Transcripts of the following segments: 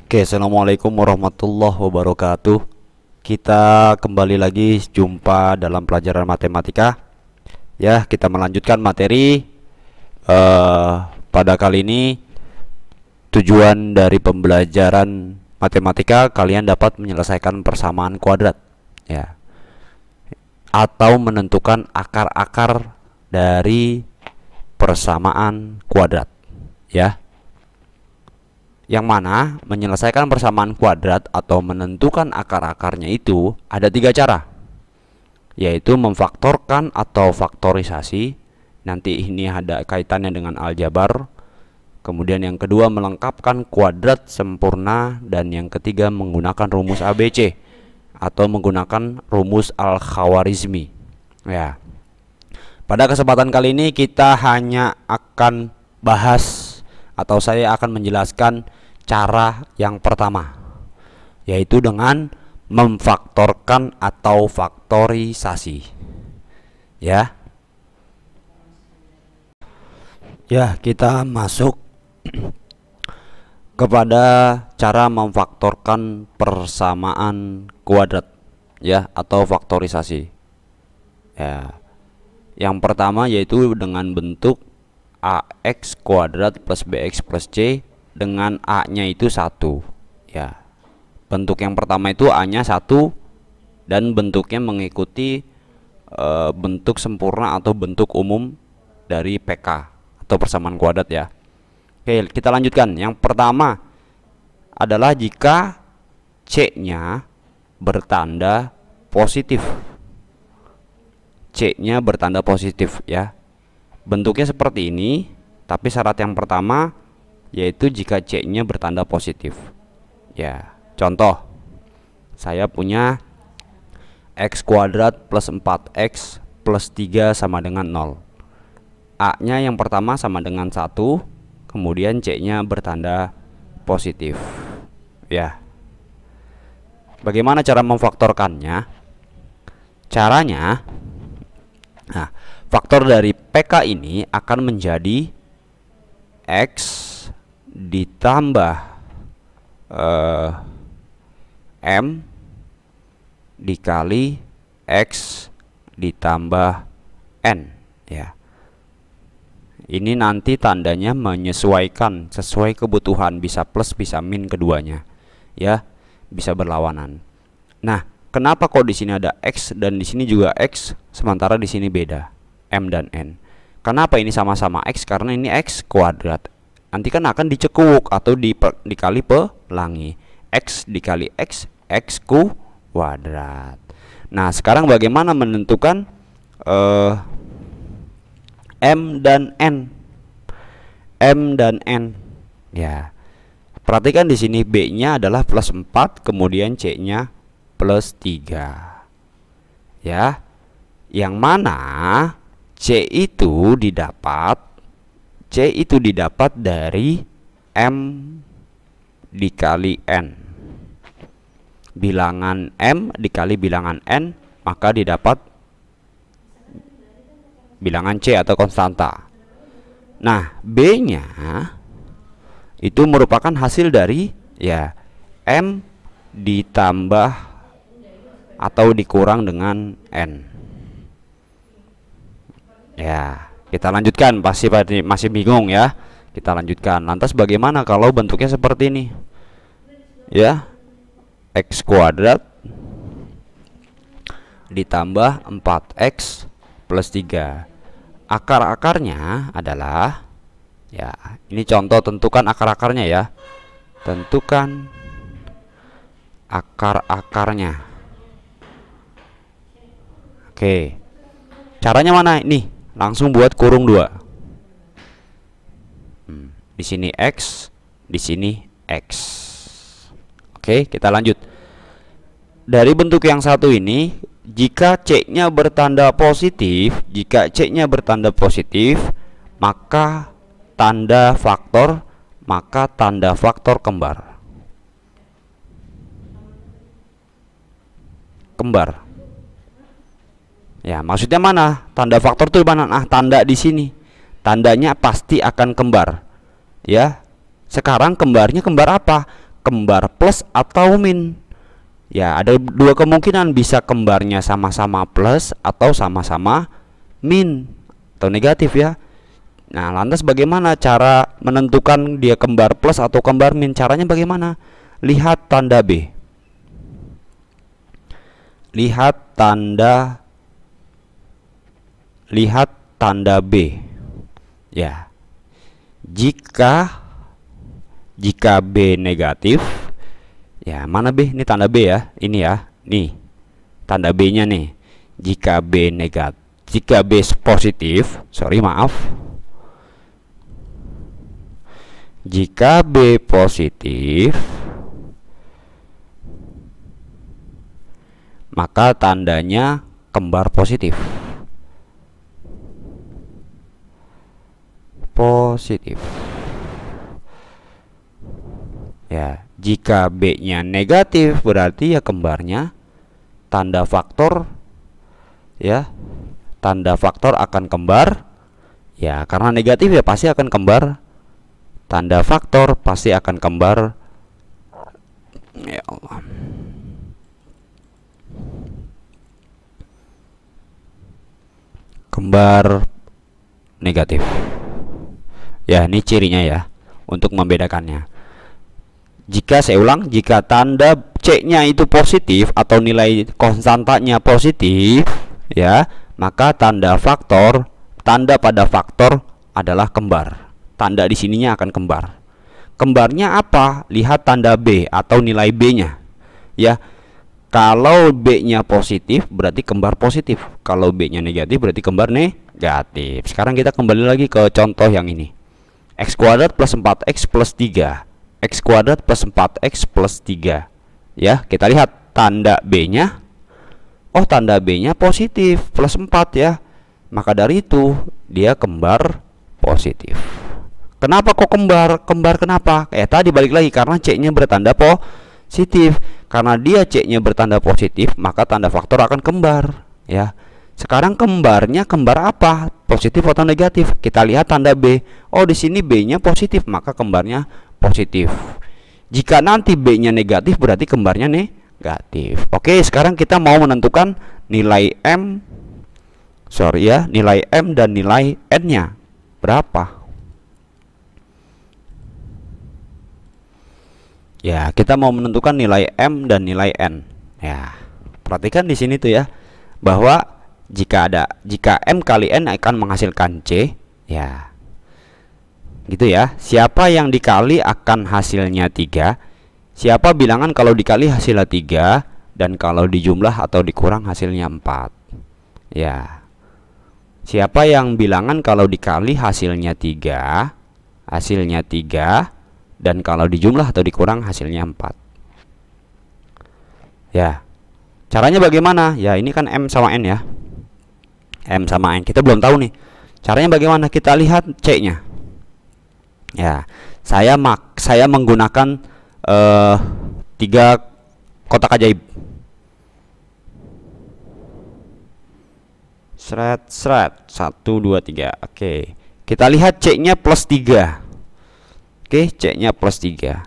Oke, assalamualaikum warahmatullahi wabarakatuh. Kita kembali lagi jumpa dalam pelajaran matematika. Ya, kita melanjutkan materi. Pada kali ini tujuan dari pembelajaran matematika kalian dapat menyelesaikan persamaan kuadrat, ya, atau menentukan akar-akar dari persamaan kuadrat, ya. Yang mana menyelesaikan persamaan kuadrat atau menentukan akar-akarnya itu ada 3 cara, yaitu memfaktorkan atau faktorisasi. Nanti ini ada kaitannya dengan aljabar. Kemudian yang kedua melengkapkan kuadrat sempurna, dan yang ketiga menggunakan rumus ABC atau menggunakan rumus Al-Khawarizmi. Ya. Pada kesempatan kali ini kita hanya akan bahas, atau saya akan menjelaskan cara yang pertama, yaitu dengan memfaktorkan atau faktorisasi. Ya. Ya, kita masuk kepada cara memfaktorkan persamaan kuadrat, ya, atau faktorisasi. Ya. Yang pertama yaitu dengan bentuk ax kuadrat plus bx plus c dengan a-nya itu 1, ya. Bentuk yang pertama itu a-nya 1 dan bentuknya mengikuti bentuk sempurna atau bentuk umum dari PK atau persamaan kuadrat, ya. Oke, kita lanjutkan. Yang pertama adalah jika c-nya bertanda positif. C-nya bertanda positif, ya. Bentuknya seperti ini, tapi syarat yang pertama yaitu jika C-nya bertanda positif. Ya, contoh, saya punya x kuadrat plus 4x plus 3 sama dengan 0. A-nya yang pertama sama dengan 1, kemudian C-nya bertanda positif. Ya. Bagaimana cara memfaktorkannya? Caranya, nah, faktor dari PK ini akan menjadi X ditambah M dikali X ditambah N, ya. Ini nanti tandanya menyesuaikan sesuai kebutuhan, bisa plus bisa min keduanya, ya, bisa berlawanan. Nah, kenapa kok di sini ada X dan di sini juga X sementara di sini beda M dan N? Kenapa ini sama-sama X? Karena ini X kuadrat. Nanti kan akan dicekuk atau dikali pelangi. X dikali X, X kuadrat. Nah, sekarang bagaimana menentukan M dan N? M dan N. Ya. Perhatikan di sini B-nya adalah plus 4, kemudian C-nya plus 3. Ya. Yang mana C itu didapat dari M dikali N. Bilangan M dikali bilangan N, maka didapat bilangan C atau konstanta. Nah, B-nya itu merupakan hasil dari, ya, M ditambah atau dikurang dengan N. Ya, kita lanjutkan. Pasti masih bingung, ya. Kita lanjutkan. Lantas bagaimana kalau bentuknya seperti ini? Ya, X kuadrat ditambah 4X plus 3. Akar-akarnya adalah, ya, ini contoh, tentukan akar-akarnya, ya. Tentukan akar-akarnya. Oke. Caranya mana? Ini langsung buat kurung 2. Di sini X, di sini X. Oke, kita lanjut. Dari bentuk yang satu ini, jika C-nya bertanda positif, maka tanda faktor kembar. Ya, maksudnya mana? Tanda faktor itu mana? Nah, tanda di sini. Tandanya pasti akan kembar. Ya. Sekarang kembarnya kembar apa? kembar plus atau min. Ya, ada dua kemungkinan, bisa kembarnya sama-sama plus atau sama-sama min atau negatif ya. Nah, lantas bagaimana cara menentukan dia kembar plus atau kembar min? Caranya bagaimana? Lihat tanda B. Lihat tanda B. Ya. Jika B negatif, ya, mana B? Ini tanda B ya. Ini ya. Nih. Tanda B-nya nih. Jika B negatif, jika B positif, jika B positif, maka tandanya kembar positif. Ya, jika B-nya negatif berarti ya kembarnya tanda faktor, ya. Tanda faktor akan kembar. Ya, karena negatif ya pasti akan kembar. Tanda faktor pasti akan kembar. Ya Allah. Kembar negatif. Ya, ini cirinya ya untuk membedakannya. Jika saya ulang, jika tanda C-nya itu positif atau nilai konstantanya positif, ya, maka tanda pada faktor adalah kembar. Tanda di sininya akan kembar. Kembarnya apa? Lihat tanda B atau nilai B-nya. Ya. Kalau B-nya positif berarti kembar positif. Kalau B-nya negatif berarti kembar negatif. Sekarang kita kembali lagi ke contoh yang ini. X kuadrat plus 4x plus 3. X kuadrat plus 4x plus 3. Ya, kita lihat tanda B-nya. Oh, tanda B-nya positif, plus 4 ya. Maka dari itu dia kembar positif. Kenapa kok kembar? Kembar kenapa? Tadi balik lagi karena C-nya bertanda positif. Karena dia C-nya bertanda positif, maka tanda faktor akan kembar, ya. Sekarang kembarnya kembar apa? Positif atau negatif? Kita lihat tanda B. Oh, di sini B-nya positif, maka kembarnya positif. Jika nanti B-nya negatif berarti kembarnya negatif. Oke, sekarang kita mau menentukan nilai nilai M dan nilai N-nya berapa. Ya, kita mau menentukan nilai M dan nilai N. Ya, perhatikan di sini tuh ya, bahwa jika M kali N akan menghasilkan C, ya. Gitu ya. Siapa yang dikali akan hasilnya 3. Siapa bilangan kalau dikali hasilnya 3 dan kalau dijumlah atau dikurang hasilnya 4. Ya. Siapa yang bilangan kalau dikali hasilnya 3 dan kalau dijumlah atau dikurang hasilnya 4. Ya. Caranya bagaimana? Ya, ini kan M sama N ya. M sama N. Kita belum tahu nih. Caranya bagaimana? Kita lihat C-nya. Ya, saya menggunakan 3 kotak ajaib. Seret 1 2 3. Oke. Kita lihat C-nya plus 3. Oke, C-nya plus 3.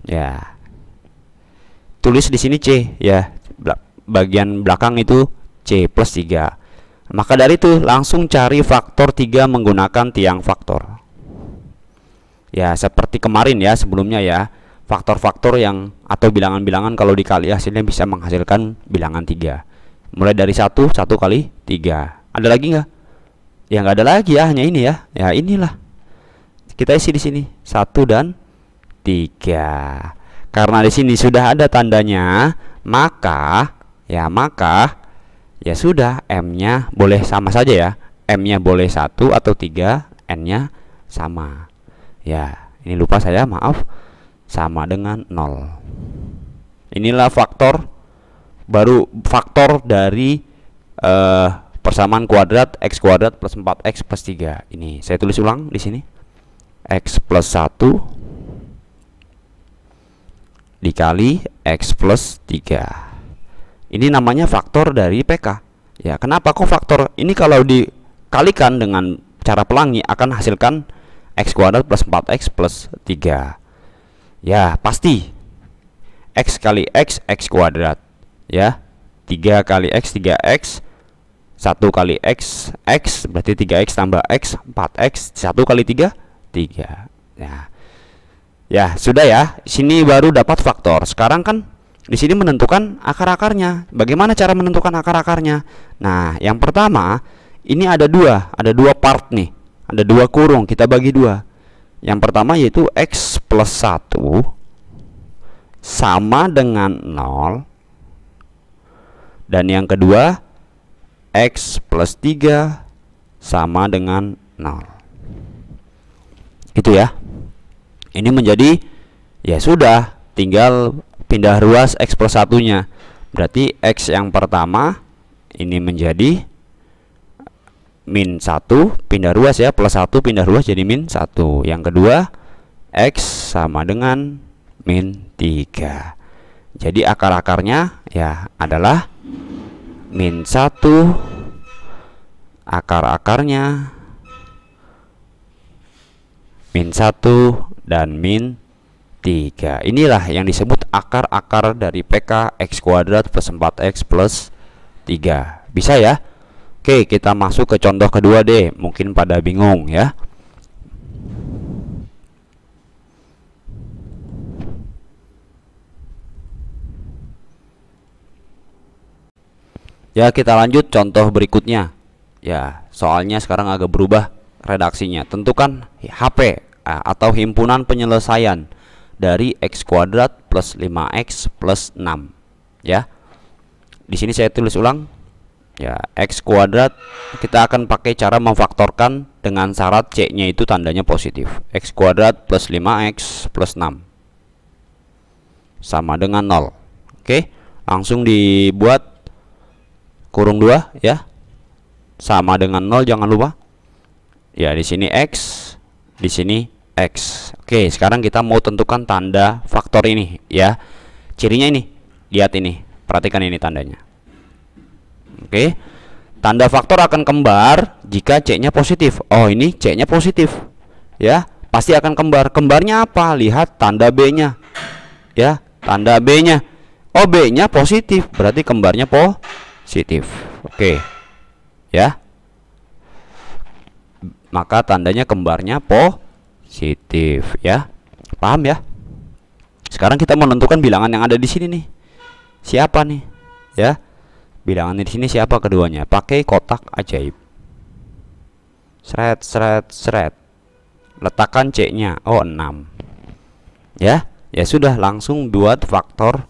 Ya. Tulis di sini C ya. Bagian belakang itu C plus 3. Maka dari itu langsung cari faktor 3 menggunakan tiang faktor. Ya, seperti kemarin ya, sebelumnya ya. Faktor-faktor yang atau bilangan-bilangan kalau dikali hasilnya bisa menghasilkan bilangan 3. Mulai dari 1 kali 3. Ada lagi nggak? Ya, nggak ada lagi ya, hanya ini ya. Ya, inilah. Kita isi di sini 1 dan 3. Karena di sini sudah ada tandanya, maka ya sudah, M-nya boleh sama saja ya. M-nya boleh 1 atau 3, N-nya sama. Ya, ini lupa saya, maaf. Sama dengan 0. Inilah faktor dari persamaan kuadrat X kuadrat plus 4X plus 3. Ini saya tulis ulang di sini. X plus 1 dikali X plus 3. Ini namanya faktor dari PK. Ya, kenapa kok faktor? Ini kalau dikalikan dengan cara pelangi akan hasilkan X kuadrat plus 4X plus 3. Ya, pasti X kali X, X kuadrat. Ya, 3 kali X, 3X. 1 kali X, X berarti 3X tambah X, 4X. 1 kali 3, 3. Ya, sudah ya. Sini baru dapat faktor. Sekarang kan di sini menentukan akar-akarnya. Bagaimana cara menentukan akar-akarnya? Nah, yang pertama, ini ada dua part nih. Ada 2 kurung, kita bagi 2. Yang pertama yaitu X plus 1 sama dengan 0. Dan yang kedua, X plus 3 sama dengan 0. Gitu ya. Ini menjadi, ya sudah, tinggal pindah ruas X plus 1-nya. Berarti X yang pertama ini menjadi min 1, pindah ruas ya, plus 1 pindah ruas jadi min 1. Yang kedua, X sama dengan min 3. Jadi akar-akarnya ya adalah min 1, akar-akarnya min 1 dan min 3. Inilah yang disebut akar-akar dari PK X kuadrat plus 4X plus 3. Bisa ya? Oke, kita masuk ke contoh kedua deh. Mungkin pada bingung ya. Ya, kita lanjut contoh berikutnya. Ya, soalnya sekarang agak berubah redaksinya. Tentukan HP atau himpunan penyelesaian dari X kuadrat plus 5X plus 6. Ya. Di sini saya tulis ulang. Ya, X kuadrat kita akan pakai cara memfaktorkan dengan syarat C-nya itu tandanya positif. X kuadrat plus 5X plus 6 sama dengan 0. Oke, langsung dibuat kurung 2 ya. Sama dengan 0, jangan lupa. Ya, di sini X, di sini X. Oke, sekarang kita mau tentukan tanda faktor ini ya. Cirinya ini. Lihat ini. Perhatikan ini tandanya. Oke. Tanda faktor akan kembar jika C-nya positif. Oh, ini C-nya positif. Ya, pasti akan kembar. Kembarnya apa? Lihat tanda B-nya. Ya, tanda B-nya. Oh, B-nya positif, berarti kembarnya positif. Oke. Ya. Maka tandanya kembarnya positif ya. Paham ya? Sekarang kita menentukan bilangan yang ada di sini nih. Siapa nih? Ya. Bilangan di sini siapa keduanya? Pakai kotak ajaib. Seret seret seret. Letakkan C-nya. Oh, 6. Ya. Ya sudah, langsung buat faktor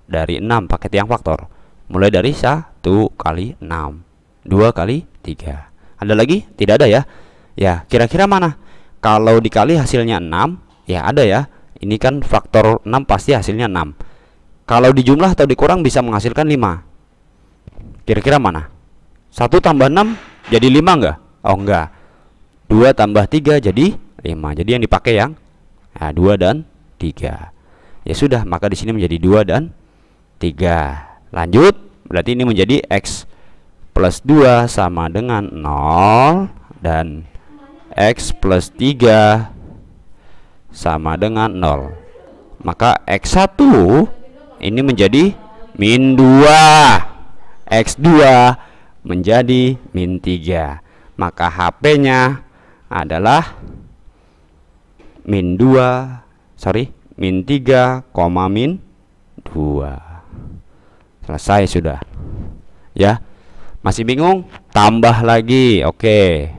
dari 6 pakai tiang faktor. Mulai dari 1 kali 6, 2 kali 3. Ada lagi? Tidak ada ya. Ya, kira-kira mana? Kalau dikali hasilnya 6, ya ada ya. Ini kan faktor 6 pasti hasilnya 6. Kalau dijumlah atau dikurang bisa menghasilkan 5. Kira-kira mana? 1 tambah 6 jadi 5 enggak? Oh enggak. 2 tambah 3 jadi 5. Jadi yang dipakai yang 2 dan 3. Ya sudah, maka di sini menjadi 2 dan 3. Lanjut, berarti ini menjadi X plus 2 sama dengan 0 dan X plus 3 sama dengan 0. Maka X1 ini menjadi min 2, X2 menjadi min 3. Maka HP-nya adalah min 3, min 2. Selesai sudah. Ya. Masih bingung? Tambah lagi. Oke.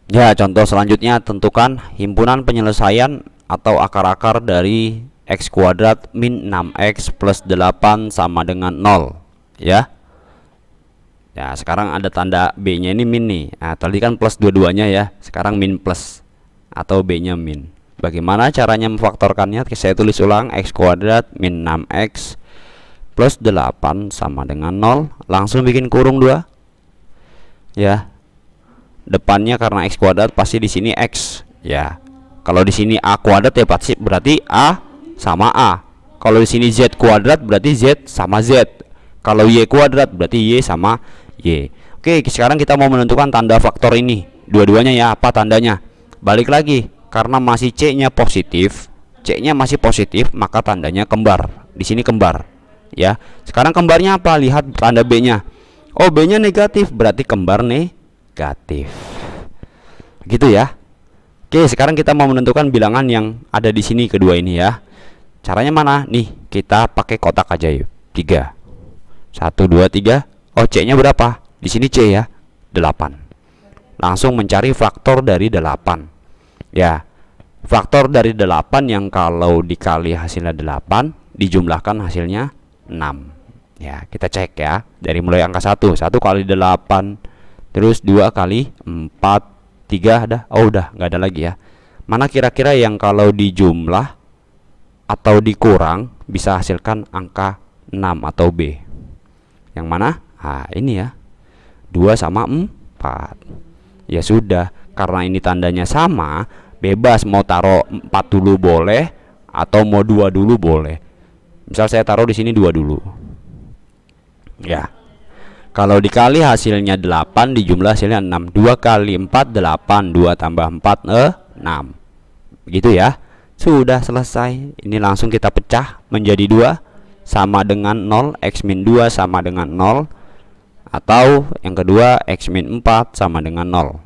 Ya, contoh selanjutnya tentukan himpunan penyelesaian atau akar-akar dari X kuadrat min 6X plus 8 sama dengan 0. Ya. Ya, sekarang ada tanda B-nya ini min nih. Nah, tadi kan plus dua-duanya ya. Sekarang min plus atau B-nya min. Bagaimana caranya memfaktorkannya? Saya tulis ulang. X kuadrat min 6X plus 8 sama dengan 0. Langsung bikin kurung 2. Ya. Depannya karena X kuadrat pasti di sini X. Ya. Kalau di sini A kuadrat ya pasti berarti A sama A. Kalau di sini Z kuadrat berarti Z sama Z. Kalau Y kuadrat berarti Y sama Y. Oke, sekarang kita mau menentukan tanda faktor ini. Dua-duanya ya, apa tandanya? Balik lagi karena masih C-nya positif, C-nya masih positif, maka tandanya kembar. Di sini kembar, ya. Sekarang kembarnya apa? Lihat tanda B-nya. Oh, B-nya negatif, berarti kembar negatif. Gitu ya. Oke, sekarang kita mau menentukan bilangan yang ada di sini kedua ini ya. Caranya mana? Nih, kita pakai kotak aja yuk. 3. 1 2 3. Oh, C-nya berapa? Di sini C ya. 8. Langsung mencari faktor dari 8. Ya. Faktor dari 8 yang kalau dikali hasilnya 8, dijumlahkan hasilnya 6. Ya, kita cek ya. Dari mulai angka 1 kali 8, terus 2 kali 4, 3 ada. Oh, udah nggak ada lagi ya. Mana kira-kira yang kalau dijumlah atau dikurang bisa hasilkan angka 6 atau B? Yang mana? Nah, ini ya. 2 sama 4. Ya sudah, karena ini tandanya sama, bebas mau taruh 4 dulu boleh atau mau 2 dulu boleh. Misal saya taruh di sini 2 dulu. Ya. Kalau dikali hasilnya 8, dijumlah hasilnya 6. 2 kali 4 8, 2 tambah 4 6. Begitu ya. Sudah selesai. Ini langsung kita pecah menjadi 2 sama dengan 0, X min 2 sama dengan 0. Atau yang kedua X min 4 sama dengan 0.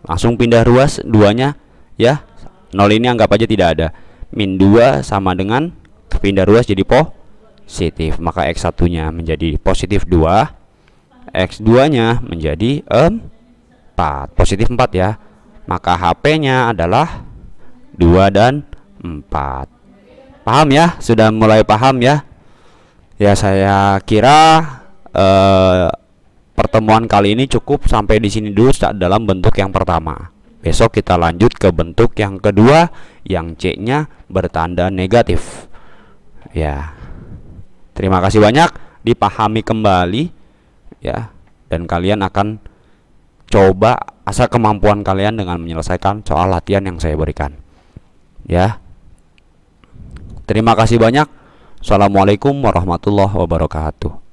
Langsung pindah ruas duanya ya. 0 ini anggap aja tidak ada. Min 2 sama dengan pindah ruas jadi positif, maka X1 nya menjadi positif 2, X2 nya menjadi 4, positif 4 ya. Maka HP nya adalah 2 dan 4. Paham ya? Sudah mulai paham ya? Ya, saya kira pertemuan kali ini cukup sampai di sini dulu dalam bentuk yang pertama. Besok kita lanjut ke bentuk yang kedua yang C-nya bertanda negatif. Ya. Terima kasih banyak, dipahami kembali ya, dan kalian akan coba asal kemampuan kalian dengan menyelesaikan soal latihan yang saya berikan. Ya. Terima kasih banyak. Assalamualaikum warahmatullahi wabarakatuh.